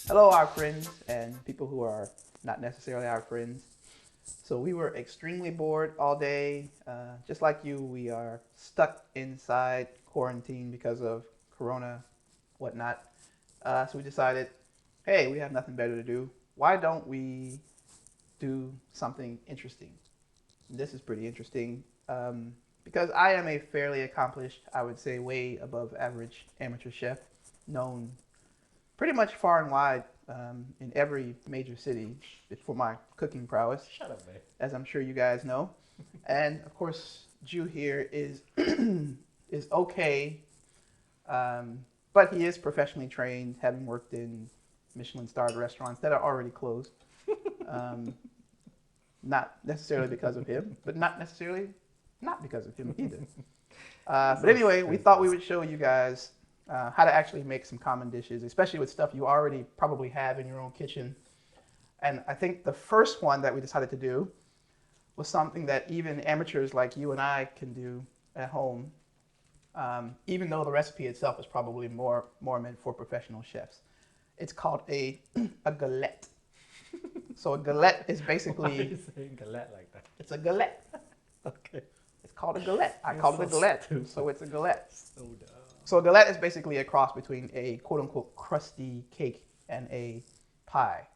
Hello, our friends and people who are not necessarily our friends. So we were extremely bored all day. Just like you, we are stuck inside quarantine because of Corona, whatnot. So we decided, hey, we have nothing better to do. Why don't we do something interesting? This is pretty interesting because I am a fairly accomplished, I would say, way above average amateur chef, known pretty much far and wide in every major city for my cooking prowess, Shut up, man. as I'm sure you guys know. And of course, Jew here is is okay, but he is professionally trained, having worked in Michelin-starred restaurants that are already closed. Um, not necessarily because of him, but not necessarily not because of him either. But So anyway, we thought we senseless. would show you guys how to actually make some common dishes, especially with stuff you already probably have in your own kitchen. And I think the first one that we decided to do was something that even amateurs like you and I can do at home, even though the recipe itself is probably more meant for professional chefs. It's called a galette. So a galette is Why are basically you saying galette like that? it's a galette. Okay. It's called a galette. I You're call it so a galette, stupid. so it's a galette. So dumb. So a galette is basically a cross between a quote unquote crusty cake and a pie.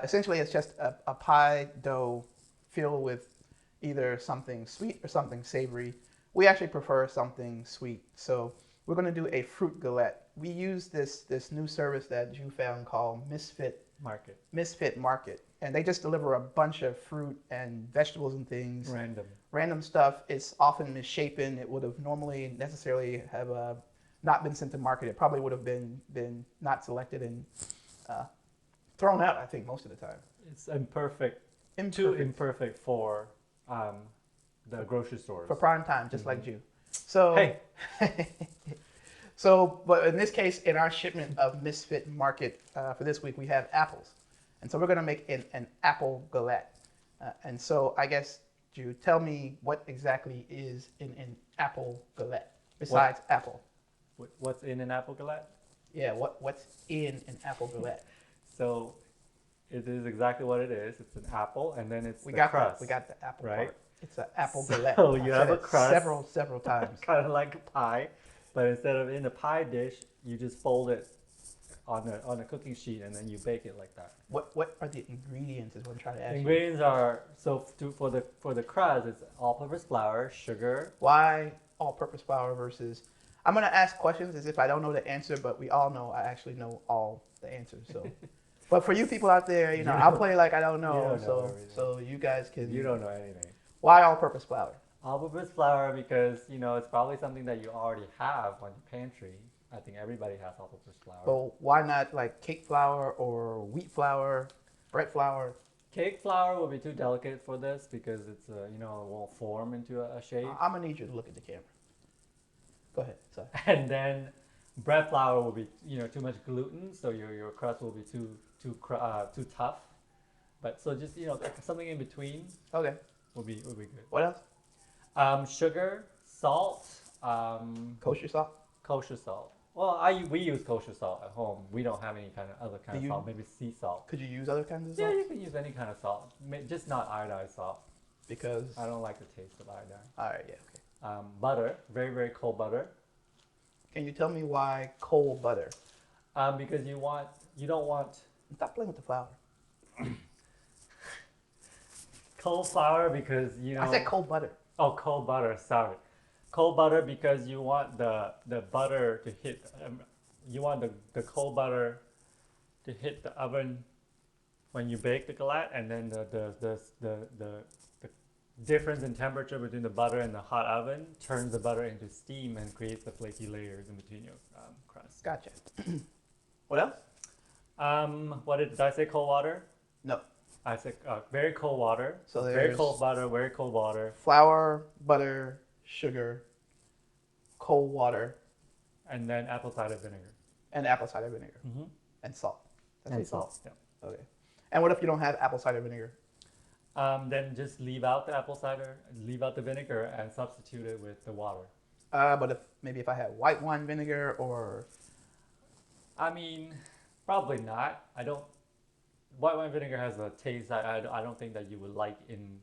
Essentially, it's just a pie dough filled with either something sweet or something savory. We actually prefer something sweet. So we're going to do a fruit galette. We use this new service that you found called Market. Misfit Market, and they just deliver a bunch of fruit and vegetables and things, Random. random stuff. It's often misshapen. It would have normally necessarily have not been sent to market. It probably would have been not selected and uh, thrown out. I think most of the time. It's imperfect. Too Imperfect imperfect for um, the grocery stores. for prime time, just Mhm. like you. So, Hey. but in this case, in our shipment of Misfit Market for this week, we have apples, and so we're going to make an apple galette. And so, I guess, Drew, tell me what exactly is in an apple galette besides apple. What's in an apple galette? Yeah, what's in an apple galette? So it is exactly what it is. It's an apple, and then it's We the got crust. we got the apple right? part. It's an apple galette. So I've you said have a it crust. several times. Kind of like a pie, but instead of in a pie dish, you just fold it on a cooking sheet, and then you bake it like that. What are the ingredients? Is what I'm trying to ask you. Ingredients are for the crust. It's all-purpose flour, sugar. Why all-purpose flour versus? I'm gonna ask questions as if I don't know the answer, but we all know I actually know all the answers. So, but for you people out there, You I'll don't- play like I don't you know. don't know So everything. so you guys can. You don't know anything. Why all-purpose flour? All-purpose flour because it's probably something that you already have on your pantry. I think everybody has all-purpose flour. But why not like cake flour or wheat flour, bread flour? Cake flour will be too delicate for this because it's it won't form into a shape. I'm gonna need you to look at the camera. Go ahead. Sorry. And then bread flour will be too much gluten, so your crust will be too tough. But so just like something in between Okay. will be good. What else? Sugar, salt, Kosher salt. kosher salt. Well, we use kosher salt at home. We don't have any other kind Do of you- salt. Maybe sea salt. Could you use other kinds of Yeah, salt? you can use any kind of salt, just not iodized salt. Because. I don't like the taste of iodine. All right. Yeah. Okay. Butter, very very cold butter, Can you tell me why cold butter? because you don't want Stop playing with the flour. cold flour because I said cold butter. Oh, cold butter. Sorry, cold butter because you want the butter to hit. You want the cold butter to hit the oven when you bake the galette, and then the difference in temperature between the butter and the hot oven turns the butter into steam and creates the flaky layers in between your crust. Gotcha. What else? Did I say? Cold water. No. I said very cold water. So very there's cold butter. Very cold water. flour, butter, sugar, cold water, And then apple cider vinegar. and apple cider vinegar Mm-hmm. and salt. That's And it? salt. Yeah. Okay. And what if you don't have apple cider vinegar? Then just leave out the apple cider, leave out the vinegar, and substitute it with the water. But if I had white wine vinegar or I mean, Probably not. I don't. White wine vinegar has a taste I don't think that you would like in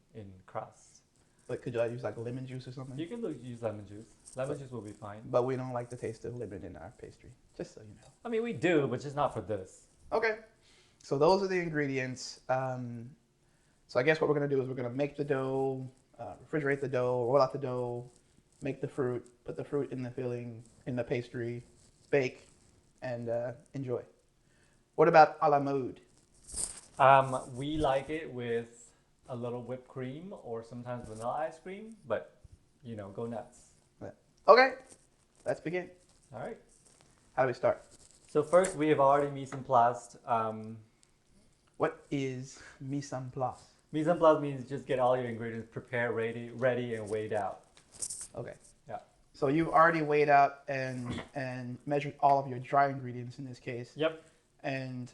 crust. But could I use like lemon juice or something? You can use lemon juice. Lemon But, juice will be fine. but we don't like the taste of lemon in our pastry, just so you know. I mean, we do, but just not for this. Okay, so those are the ingredients. So I guess what we're gonna do is we're gonna make the dough, refrigerate the dough, roll out the dough, make the fruit, put the fruit in the filling, in the pastry, bake, and enjoy. What about a la mode? We like it with a little whipped cream or sometimes vanilla ice cream, but go nuts. Okay, let's begin. All right. How do we start? So first, we have already mise en place. What is mise en place? Mise en place means just get all your ingredients prepared, ready, and weighed out. Okay. Yeah. So you've already weighed out and measured all of your dry ingredients in this case. Yep. And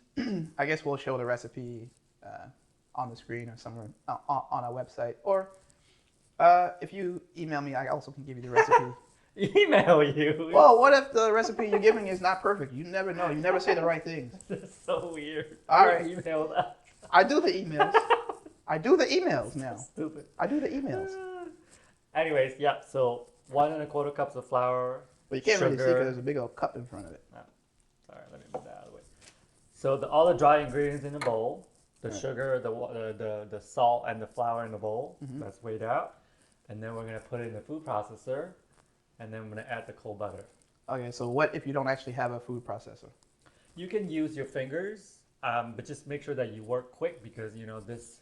I guess we'll show the recipe on the screen or somewhere on our website. Or if you email me, I also can give you the recipe. Email you. Well, what if the recipe you're giving is not perfect? You never know. You never say the right things. That's so weird. All right. Email that. I do the emails. I do the emails now. Stupid. I do the emails. Anyways, yeah. So 1¼ cups of flour. But you can't really see sugar. because there's a big old cup in front of it. No. All right, let me move that out of the way. So all the dry ingredients in the bowl, the Right. sugar, the salt, and the flour in the bowl. Mhm. That's weighed out, and then we're gonna put it in the food processor, and then we're gonna add the cold butter. Okay, so what if you don't actually have a food processor? You can use your fingers, but just make sure that you work quick because this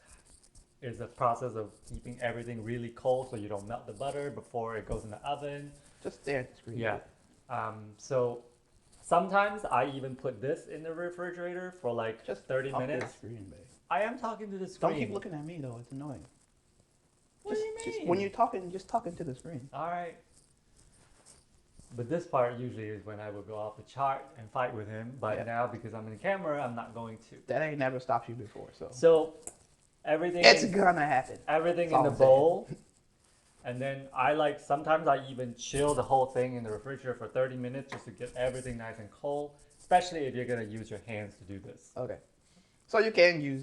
is a process of keeping everything really cold so you don't melt the butter before it goes in the oven. Just stare at the screen. Yeah. So sometimes I even put this in the refrigerator for like Just 30 talk to the minutes. screen, babe. I am talking to the screen. Don't keep looking at me though. It's annoying. What do you mean? When you're talking, just talking to the screen. All right. But this part usually is when I would go off the chart and fight with him. But Yeah. now because I'm in camera, I'm not going to. That ain't never stopped you before, so So everything it's in, gonna happen. everything That's in all the I'm saying. bowl. And then sometimes I even chill the whole thing in the refrigerator for 30 minutes just to get everything nice and cold, especially if you're going to use your hands to do this. Okay. So you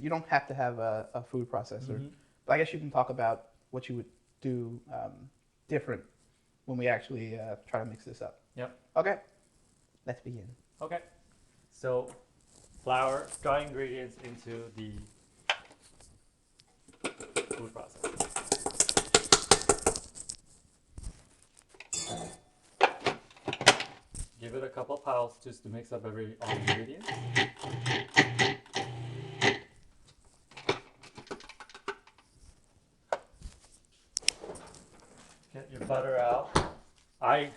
don't have to have a food processor. Mhm. But I guess you can talk about what you would do different when we actually try to mix this up. Yep. Okay. Let's begin. Okay. So flour, dry ingredients into the food processor. Give it a couple pulses just to mix up all the ingredients. Get your butter out. I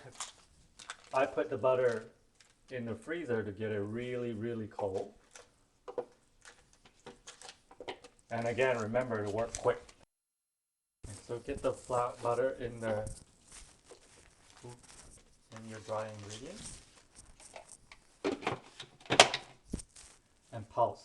put the butter in the freezer to get it really, really cold. And again, remember to work quick. And so get the butter in your dry ingredients. And pulse.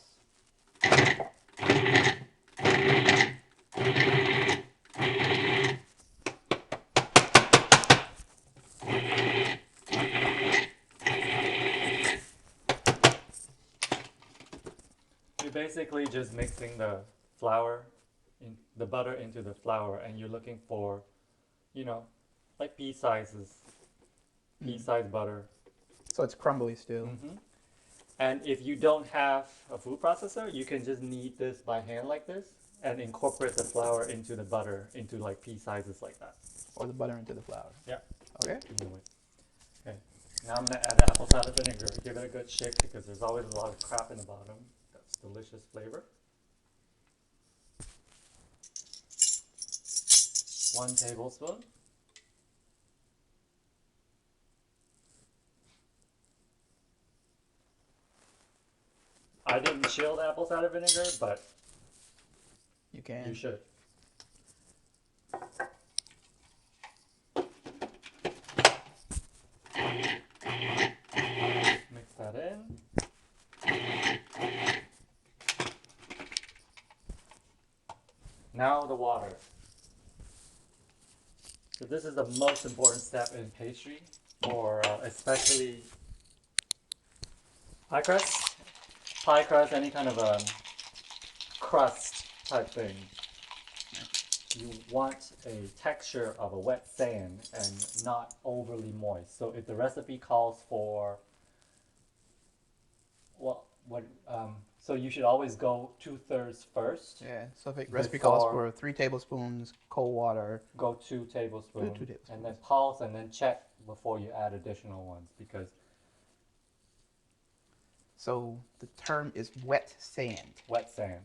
You're basically just mixing the the butter into the flour, and you're looking for, like pea-size butter. So it's crumbly still. Mm-hmm. And if you don't have a food processor, you can just knead this by hand like this and incorporate the flour into the butter into like pea sizes like that. Or the butter into the flour. Yeah. Okay. Anyway. Okay. Now I'm gonna add the apple cider vinegar. Give it a good shake because there's always a lot of crap in the bottom. That's delicious flavor. 1 tablespoon. I didn't chill the apple cider vinegar, but You can. you should. Mix that in. Now the water. So this is the most important step in pastry, or especially pie crust. pie crust, any kind of a crust type thing, you want a texture of a wet sand and not overly moist. So if the recipe calls for, well, so you should always go 2/3 first. Yeah. So if recipe calls Before for 3 tablespoons cold water. go 2 tablespoons, 2 tablespoons. and then pulse and then check before you add additional ones because So the term is wet sand. wet sand.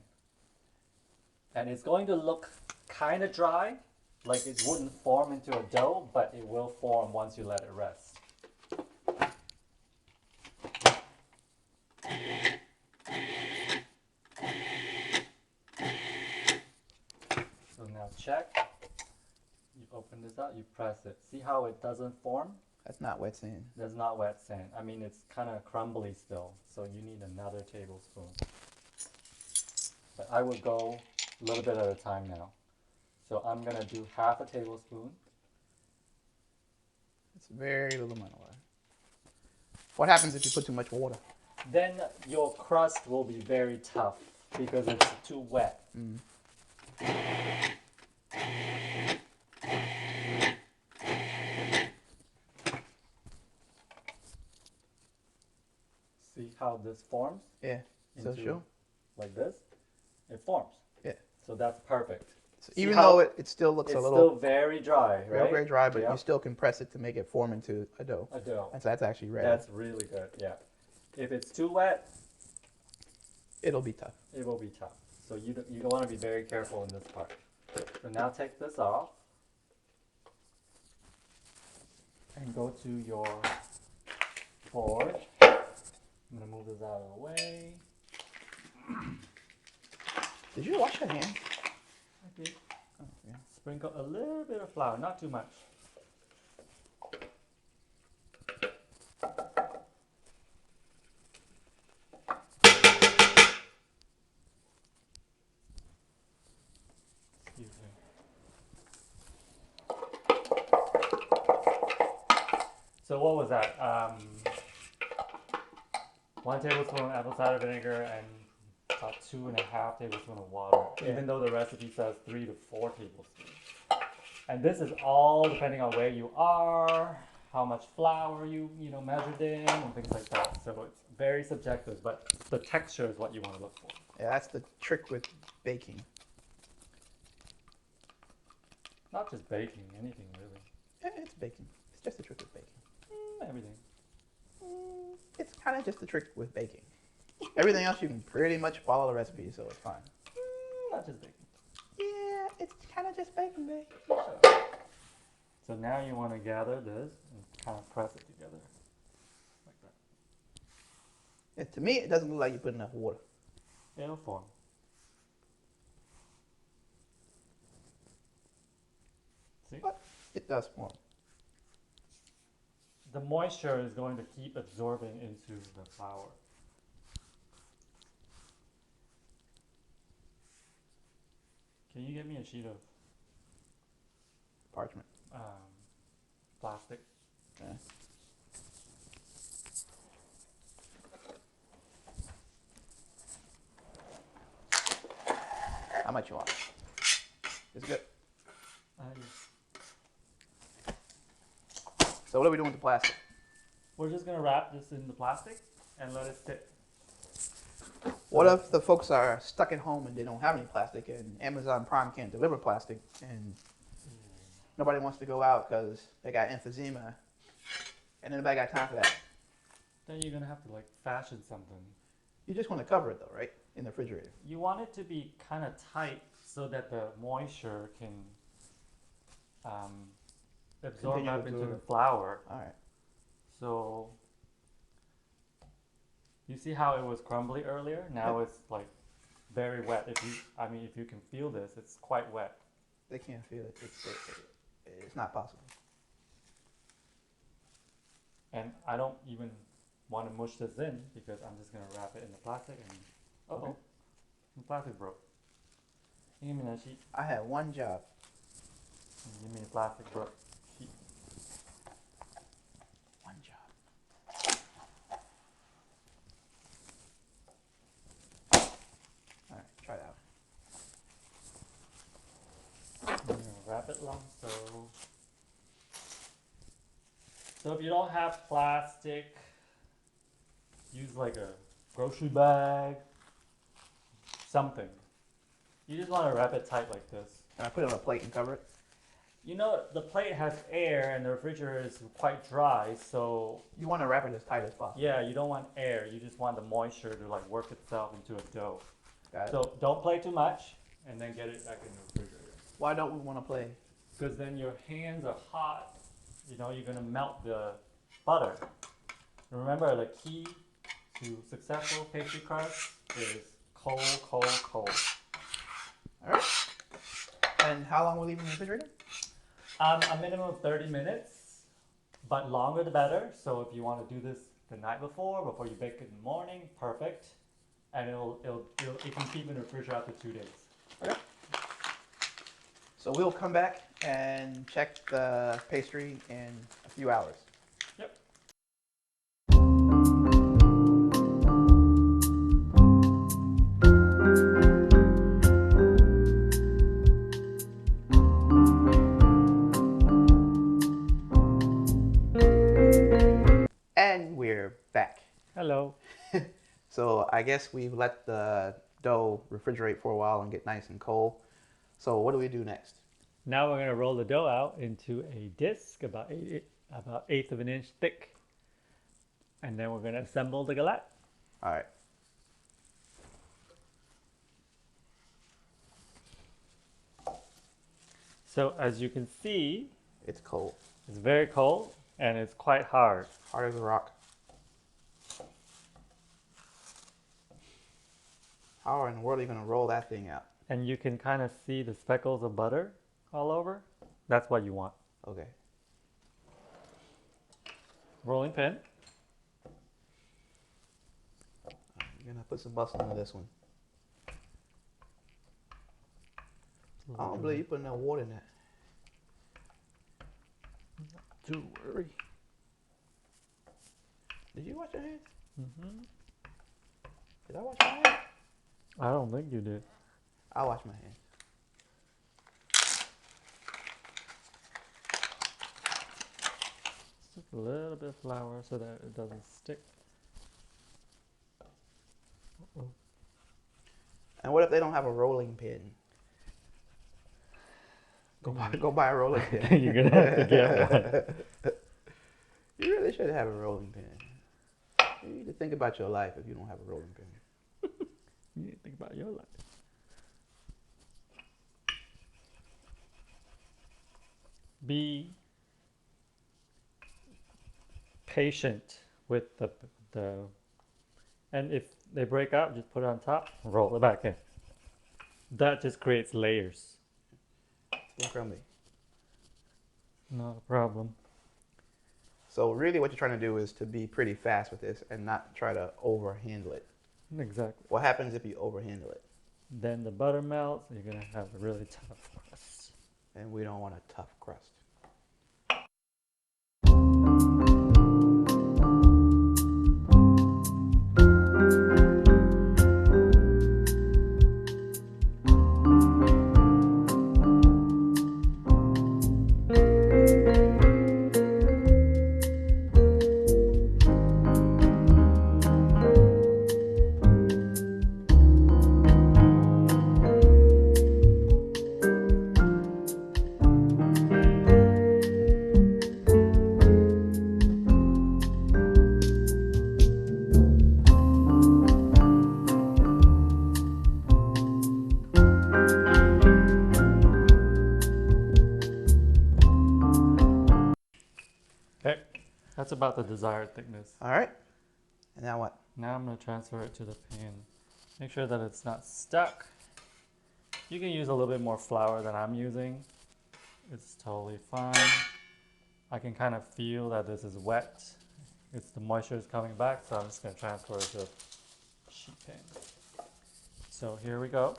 And it's going to look kind of dry, like it wouldn't form into a dough, but it will form once you let it rest. So now check. You open this up, you press it. See how it doesn't form? That's not wet sand. That's not wet sand. I mean, it's kind of crumbly still, so you need another tablespoon. But I would go a little bit at a time now. So I'm gonna do half a tablespoon. It's a very little amount of water. What happens if you put too much water? Then your crust will be very tough because it's too wet. Mm. See how this forms? Yeah. So Into- sure. Like this? It forms. Yeah. So that's perfect. So See even how though it still looks It's a still little very dry, right? very, very dry, but Yeah. you still can press it to make it form into a dough. A dough. And so that's actually ready. That's really good, yeah. If it's too wet, It'll be tough. it will be tough. So you want to be very careful in this part. So now take this off and go to your board. I'm gonna move this out of the way. Did you wash your hands? I did. Oh, yeah. Sprinkle a little bit of flour, not too much. Excuse me. So what was that? 1 tablespoon of apple cider vinegar and about 2.5 tablespoons of water. Yeah. Even though the recipe says 3 to 4 tablespoons. And this is all depending on where you are, how much flour you measured in, and things like that. So it's very subjective, but the texture is what you want to look for. Yeah, that's the trick with baking. Not just baking, anything really. Yeah, it's baking. It's just a trick with baking. Everything. It's kind of just the trick with baking. Everything else you can pretty much follow the recipe, so it's fine. Not just baking. Yeah, it's kind of just baking, babe. So now you want to gather this and kind of press it together. Like that. Yeah, to me, it doesn't look like you put enough water. It'll form. See? But it does form. The moisture is going to keep absorbing into the flour. Can you get me a sheet of Parchment. plastic? Okay. How much you want? It's good. So what are we doing with the plastic? We're just going to wrap this in the plastic and let it sit. What if the folks are stuck at home and they don't have any plastic and Amazon Prime can't deliver plastic and nobody wants to go out because they got emphysema and nobody got time for that? Then you're going to have to like fashion something. You just want to cover it though, right? In the refrigerator. You want it to be kind of tight so that the moisture can absorb Continue up to into absorb. the flour. All right. So you see how it was crumbly earlier? Now it's like very wet. If you can feel this, it's quite wet. They can't feel it. It's not possible. And I don't even want to mush this in because I'm just gonna wrap it in the plastic and Okay. the plastic broke. Can you give me that sheet? I had one job. Give me the plastic broke sheet. One job. long. So if you don't have plastic, use like a grocery bag, something. You just want to wrap it tight like this. Can I put it on a plate and cover it? You know, the plate has air and the refrigerator is quite dry, so You want to wrap it as tight as possible. yeah, you don't want air. You just want the moisture to like work itself into a dough. Got it. So don't play too much, and then get it back in the refrigerator. Why don't we want to play? Because then your hands are hot. You know, you're gonna melt the butter. Remember, the key to successful pastry crust is cold, cold, cold. All right. And how long will we leave in the refrigerator? A minimum of 30 minutes, but longer the better. So if you want to do this the night before you bake it in the morning, perfect. And it can keep in the refrigerator up to 2 days. Okay. So we'll come back and check the pastry in a few hours. Yep. And we're back. Hello. So I guess we've let the dough refrigerate for a while and get nice and cold. So what do we do next? Now we're gonna roll the dough out into a disc about eighth of an inch thick, and then we're gonna assemble the galette. All right. So as you can see, It's cold. it's very cold and it's quite hard. Hard as a rock. How in the world are you going to roll that thing out? And you can kind of see the speckles of butter all over. That's what you want. Okay. Rolling pin. You're going to put some muscle into this one. I don't believe you put enough water in that. Don't worry. Did you wash your hands? Mm-hmm. Did I wash my hands? I don't think you did. I'll wash my hands. Just a little bit of flour so that it doesn't stick. Uh-oh. And what if they don't have a rolling pin? Go buy a rolling pin. You're gonna have to get one. You really should have a rolling pin. You need to think about your life if you don't have a rolling pin. You need to think about your life. Be patient with the and if they break out, just put it on top and roll it back in. That just creates layers. Don't crumble. Not a problem. So really what you're trying to do is to be pretty fast with this and not try to overhandle it. Exactly. What happens if you overhandle it? Then the butter melts and you're gonna have a really tough crust. And we don't want a tough crust. Okay, that's about the desired thickness. All right. And now what? Now I'm going to transfer it to the pan. Make sure that it's not stuck. You can use a little bit more flour than I'm using. It's totally fine. I can kind of feel that this is wet. It's the moisture is coming back, so I'm just going to transfer it to a sheet pan. So here we go.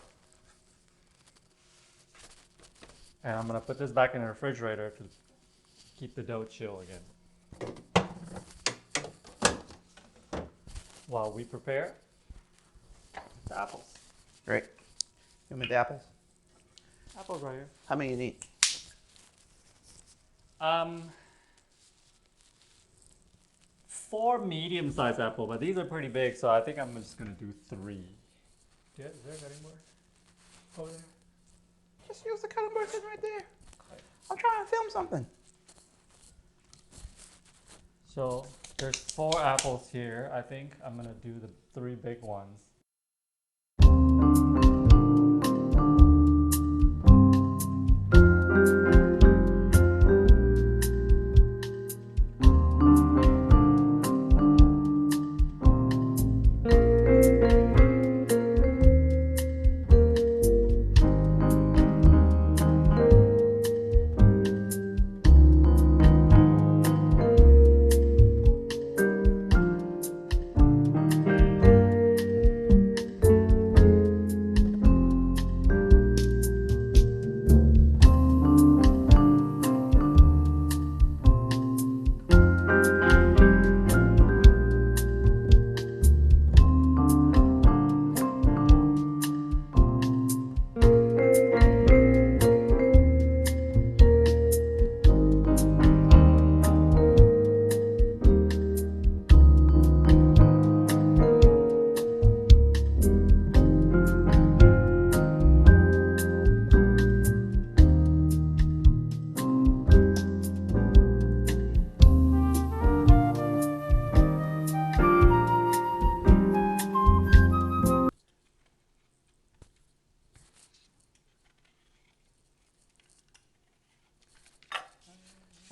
And I'm going to put this back in the refrigerator to keep the dough chill again. While we prepare the apples. Great. Give me the apples. Apples right here. How many you need? Um, 4 medium-sized apple, but these are pretty big, so I think I'm just gonna do 3. Yeah, is there any more over there? Just use the cutting board sitting right there. I'm trying to film something. So there's 4 apples here. I think I'm gonna do the 3 big ones.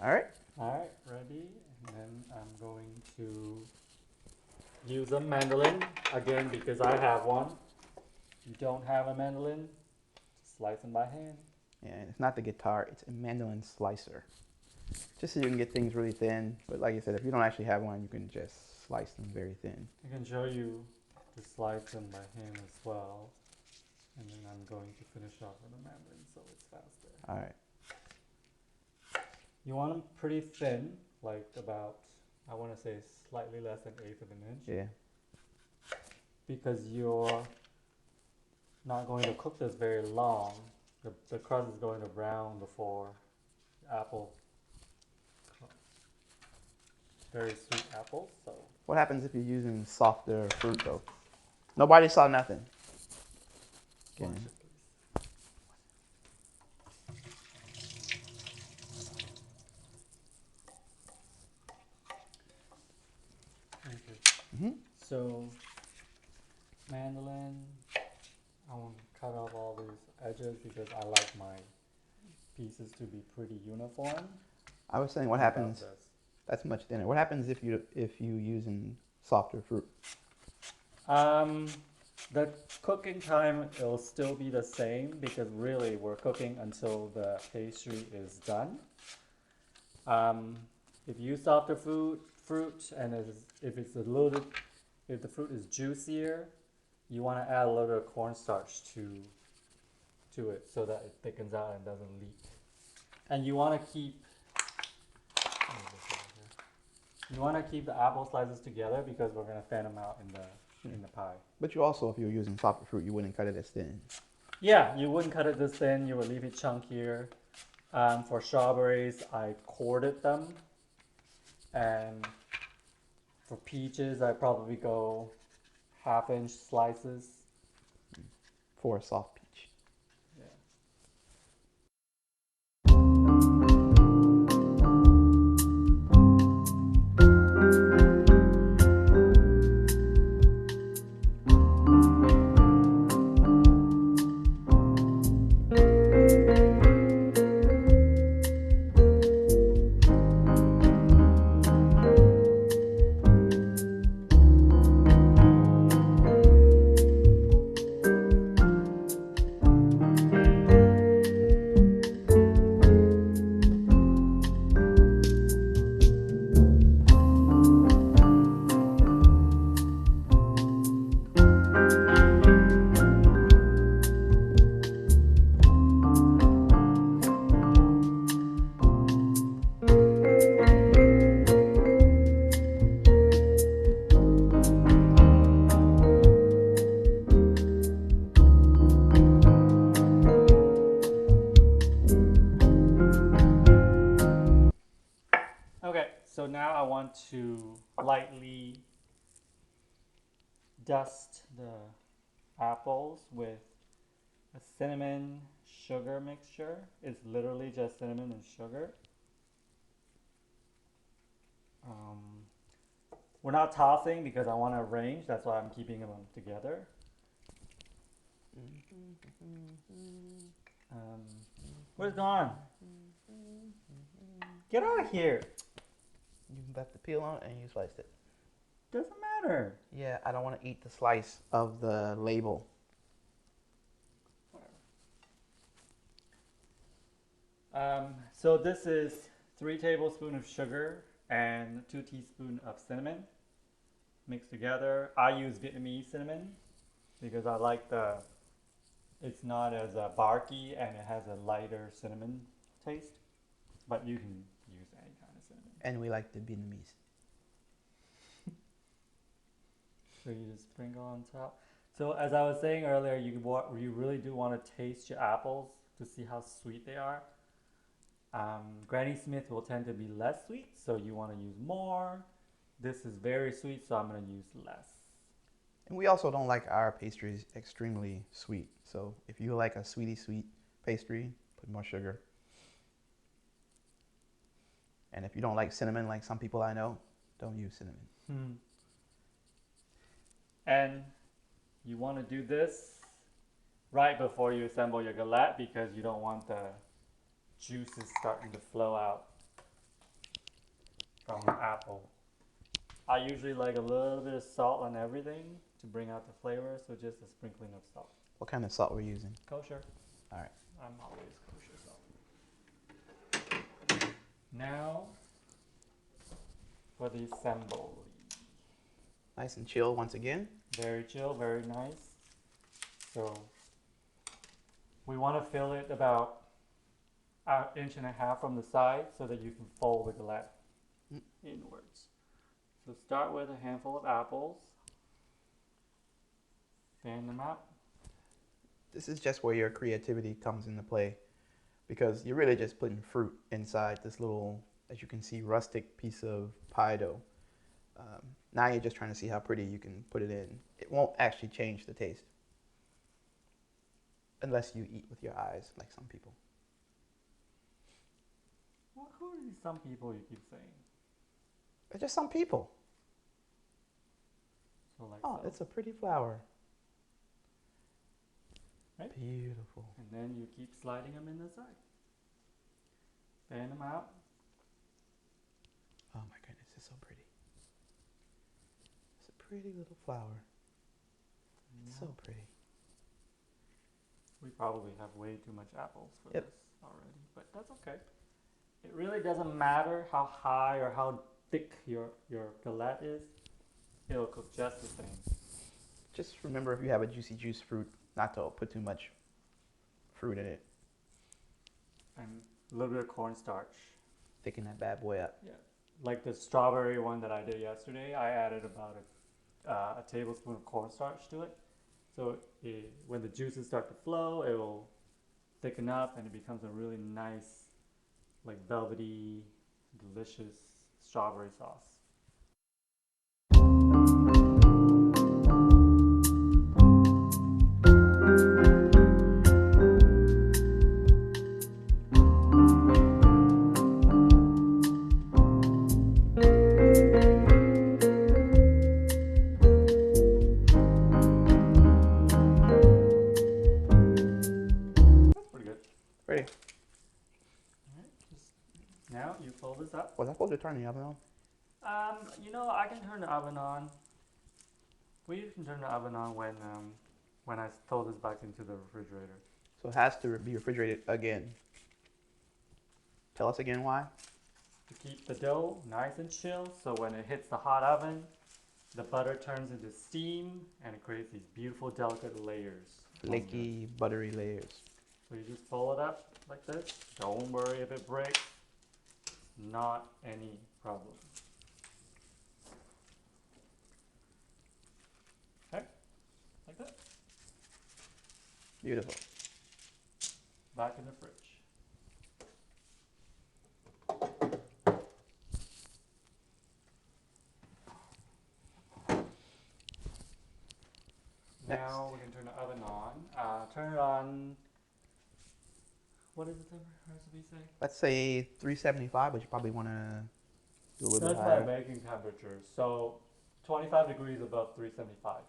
All right. Alright, ready? And then I'm going to use a mandolin again because I have one. If you don't have a mandolin, slice them by hand. Yeah, and it's not the guitar, it's a mandolin slicer. Just so you can get things really thin. But like you said, if you don't actually have one, you can just slice them very thin. I can show you to slice them by hand as well. And then I'm going to finish off with a mandolin so it's faster. All right. You want them pretty thin, like about, I want to say slightly less than 1/8 of an inch. Yeah. Because you're not going to cook this very long. The crust is going to brown before the apple. Very sweet apples, so. What happens if you're using softer fruit though? Nobody saw nothing. Okay. Watch it, please. Okay. Mhm. So, mandolin, I want to cut off all these edges because I like my pieces to be pretty uniform. I was saying, what About happens? this. That's much thinner. What happens if you using softer fruit? The cooking time will still be the same because really we're cooking until the pastry is done. If you use softer fruit and if it's a little, if the fruit is juicier, you want to add a little bit of cornstarch to it so that it thickens out and doesn't leak. And you want to keep the apple slices together because we're gonna fan them out in the pie. But you also, if you were using softer fruit, you wouldn't cut it as thin. Yeah, you wouldn't cut it this thin. You would leave it chunkier. For strawberries, I quartered them, and for peaches, I probably go 1/2 inch slices. For a soft peach. Yeah. now I want to lightly dust the apples with a cinnamon sugar mixture. It's literally just cinnamon and sugar. Um, we're not tossing because I want to arrange. That's why I'm keeping them together. Where's gone? Get out of here. You left the peel on and you sliced it. Doesn't matter. Yeah, I don't want to eat the slice of the label. So this is 3 tablespoons of sugar and 2 teaspoons of cinnamon mixed together. I use Vietnamese cinnamon because I like it's not as barky and it has a lighter cinnamon taste. But you can use any kind of cinnamon. And we like the Vietnamese. So you just sprinkle on top. So as I was saying earlier, you really do want to taste your apples to see how sweet they are. Granny Smith will tend to be less sweet, so you want to use more. This is very sweet, so I'm going to use less. And we also don't like our pastries extremely sweet. So if you like a sweet pastry, put more sugar. And if you don't like cinnamon, like some people I know, don't use cinnamon. And you want to do this right before you assemble your galette because you don't want the juices starting to flow out from the apple. I usually like a little bit of salt on everything to bring out the flavor, so just a sprinkling of salt. What kind of salt we're using? Kosher. All right. I'm always kosher salt. Now for the assembly. Nice and chill once again. Very chill, very nice. So we want to fill it about an inch and a half from the side so that you can fold the galette inwards. So start with a handful of apples. Fan them out. This is just where your creativity comes into play because you're really just putting fruit inside this little, as you can see, rustic piece of pie dough. Now you're just trying to see how pretty you can put it in. It won't actually change the taste unless you eat with your eyes like some people. Well, who are these some people you keep saying? They're just some people. So like Oh, so. it's a pretty flower. Right? Beautiful. And then you keep sliding them in the side. Fan them out. Oh my goodness, it's so pretty. It's a pretty little flower. It's so pretty. We probably have way too much apples for Yep. this already, but that's okay. It really doesn't matter how high or how thick your galette is. It'll cook just the same. Just remember if you have a juice fruit, not to put too much fruit in it. And a little bit of cornstarch. Thicken that bad boy up. Yeah. Like the strawberry one that I did yesterday, I added about a tablespoon of cornstarch to it. So when the juices start to flow, it will thicken up and it becomes a really nice, like velvety, delicious strawberry sauce. Ready. Alright, now you fold this up. Was I supposed to turn the oven on? I can turn the oven on. We can turn the oven on when I throw this back into the refrigerator. So it has to be refrigerated again. Tell us again why. To keep the dough nice and chill, so when it hits the hot oven, the butter turns into steam and it creates these beautiful, delicate layers. Flaky, buttery layers. So you just fold it up like this. Don't worry if it breaks. Not any problem. Okay, like that. Beautiful. Back in the fridge. Now we can turn the oven on. Turn it on. What does the recipe say? Let's say 375, but you probably want to do a little bit That's my higher. baking temperature. So 25 degrees above 375.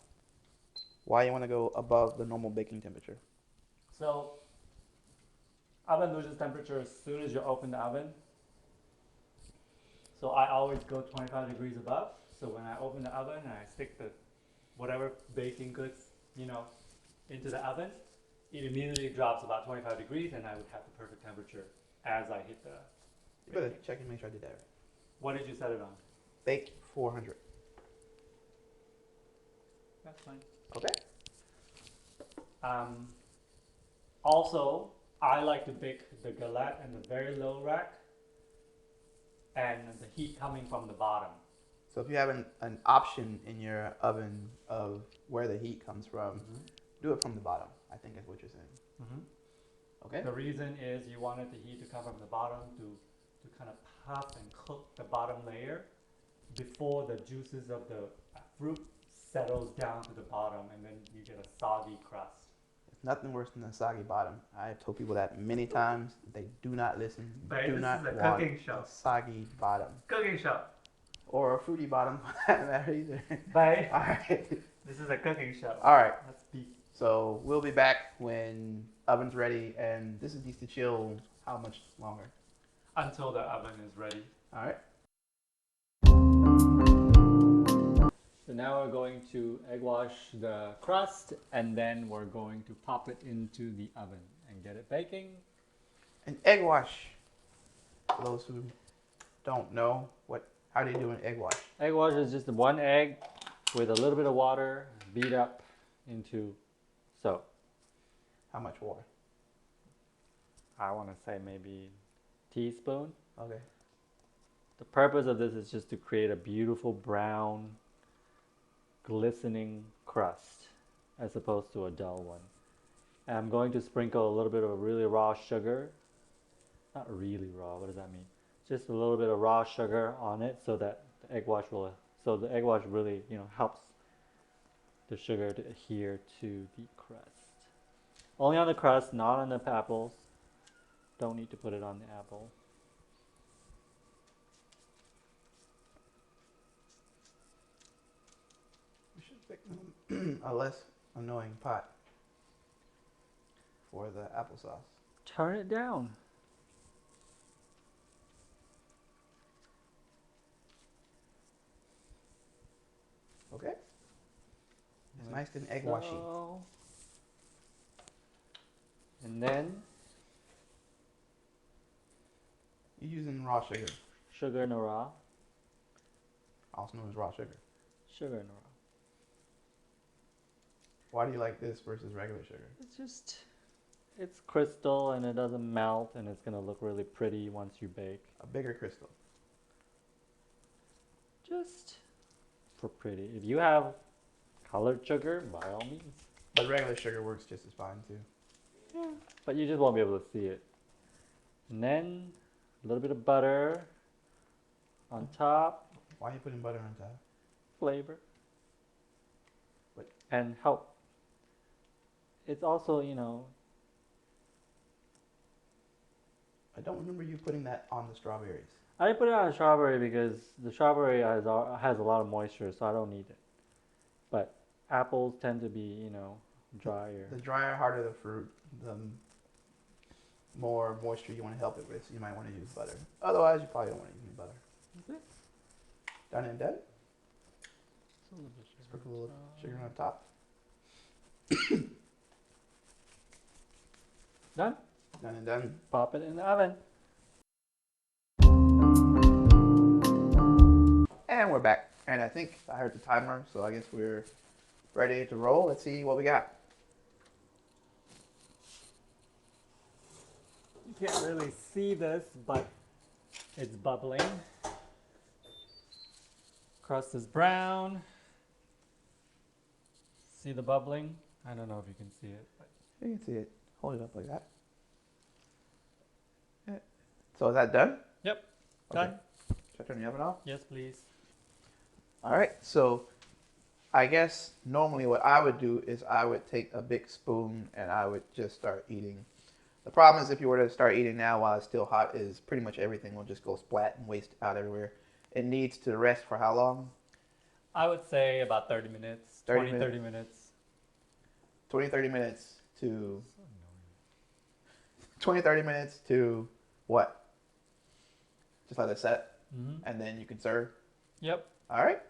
Why you want to go above the normal baking temperature? So oven loses temperature as soon as you open the oven. So I always go 25 degrees above. So when I open the oven and I stick the whatever baking goods, into the oven, it immediately drops about 25 degrees and I would have the perfect temperature as I hit the You better baking. check and make sure I did that right. What did you set it on? Bake 400. That's fine. Okay. Also, I like to bake the galette in the very low rack and the heat coming from the bottom. So if you have an option in your oven of where the heat comes from, do it from the bottom, I think is what you're saying. Okay. The reason is you wanted the heat to come from the bottom to kind of puff and cook the bottom layer before the juices of the fruit settles down to the bottom and then you get a soggy crust. It's nothing worse than a soggy bottom. I have told people that many times. They do not listen. But Do this not is a want cooking show. a soggy bottom. Cooking show. Or a fruity bottom, for that matter either. Bye. All right. This is a cooking show. All right. Let's be. So we'll be back when oven's ready, and this needs to chill how much longer? Until the oven is ready. All right. So now we're going to egg wash the crust and then we're going to pop it into the oven and get it baking. An egg wash. For those who don't know, how do you do an egg wash? Egg wash is just one egg with a little bit of water beat up into soap. How much water? I want to say maybe teaspoon. Okay. The purpose of this is just to create a beautiful brown, glistening crust as opposed to a dull one. And I'm going to sprinkle a little bit of really raw sugar. Not really raw, what does that mean? Just a little bit of raw sugar on it so that the egg wash really, helps the sugar to adhere to the crust. Only on the crust, not on the apples. Don't need to put it on the apple. We should pick a less annoying pot for the applesauce. Turn it down. Okay. It's nice and egg washy. And then You're using raw sugar, sugar in a raw. also known as raw sugar. Sugar in a raw. Why do you like this versus regular sugar? It's crystal and it doesn't melt and it's going to look really pretty once you bake. A bigger crystal. Just for pretty. If you have colored sugar, by all means. But regular sugar works just as fine too. Yeah. But you just won't be able to see it. And then a little bit of butter on top. Why are you putting butter on top? Flavor. But and help. It's also, I don't remember you putting that on the strawberries. I didn't put it on strawberry because the strawberry has a lot of moisture, so I don't need it. But apples tend to be, drier. The drier, harder the fruit, the more moisture you want to help it with, so you might want to use butter. Otherwise, you probably don't want to use any butter. That's it. Done and done? It's a little bit sugar. Sprinkle a little sugar on top. Done? Done and done. Pop it in the oven. And we're back. And I think I heard the timer, so I guess we're ready to roll. Let's see what we got. You can't really see this, but it's bubbling. Crust is brown. See the bubbling? I don't know if you can see it. But You can see it. Hold it up like that. Yeah. So is that done? Yep. Okay. Done. Should I turn the oven off? Yes, please. All right. So I guess normally what I would do is I would take a big spoon and I would just start eating. The problem is if you were to start eating now while it's still hot is pretty much everything will just go splat and waste out everywhere. It needs to rest for how long? I would say about 30 minutes, 30 20, minutes? 30 minutes. 20, 30 minutes to So annoying. 20, 30 minutes to what? Just let it set Mm-hmm. and then you can serve. Yep. All right.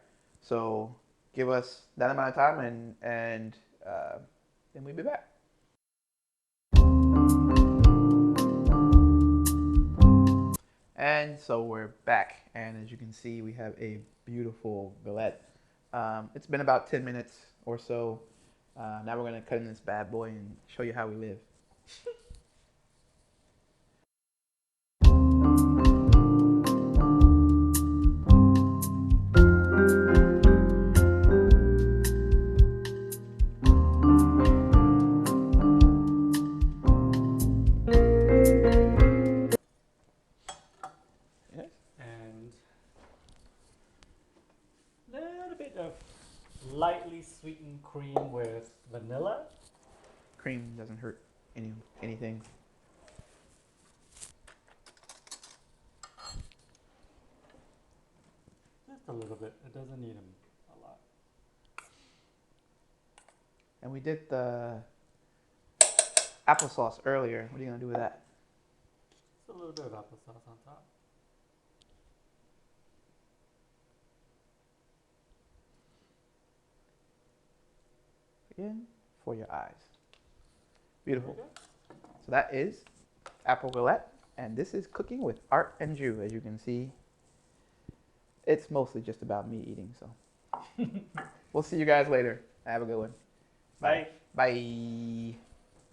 So give us that amount of time and then we'll be back. And so we're back, and as you can see, we have a beautiful galette. It's been about 10 minutes or so. Now we're gonna cut in this bad boy and show you how we live. Yes. And a little bit of lightly sweetened cream with vanilla. Cream doesn't hurt anything. Just a little bit. It doesn't need a lot. And we did the applesauce earlier. What are you gonna do with that? Just a little bit of applesauce on top. In for your eyes. There Beautiful. we go. So that is Apple Galette, and this is Cooking with Art and Jew. As you can see, it's mostly just about me eating. So we'll see you guys later. Have a good one. Bye. Bye.